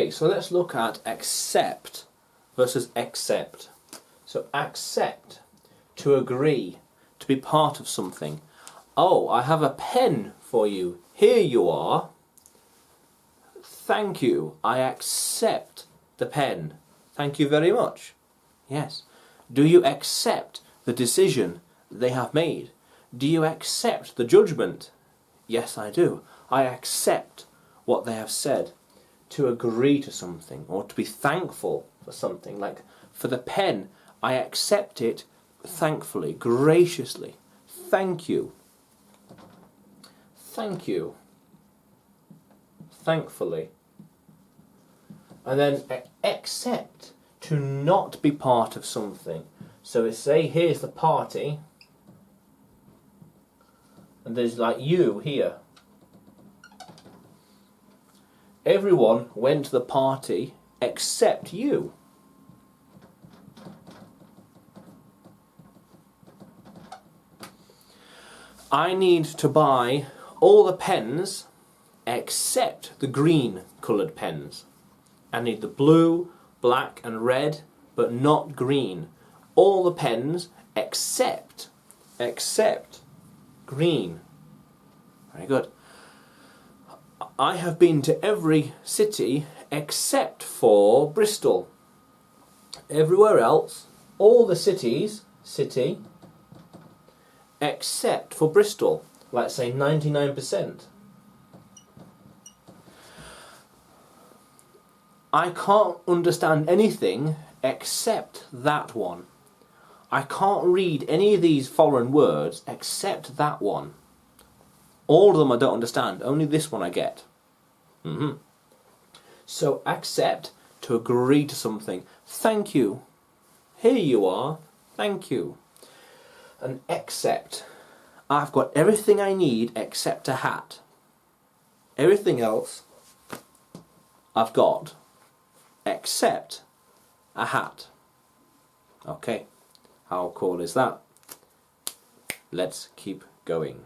Okay, so let's look at accept versus accept. So accept, to agree, to be part of something. Oh, I have a pen for you. Here you are. Thank you. I accept the pen. Thank you very much. Yes. Do you accept the decision they have made? Do you accept the judgment? Yes, I do. I accept what they have said. To agree to something, or to be thankful for something, like for the pen, I accept it thankfully, graciously. Thank you. Thank you. Thankfully. And then accept, to not be part of something. So we say, here's the party, and there's like you here. Everyone went to the party except you. I need to buy all the pens except the green coloured pens. I need the blue, black and red, but not green. All the pens except green. Very good. I have been to every city except for Bristol. Everywhere else, all the cities, city, except for Bristol. Let's say 99%. I can't understand anything except that one. I can't read any of these foreign words except that one. All of them I don't understand, only this one I get. So accept, to agree to something. Thank you. Here you are. Thank you. And accept. I've got everything I need except a hat. Everything else I've got except a hat. Okay, how cool is that? Let's keep going.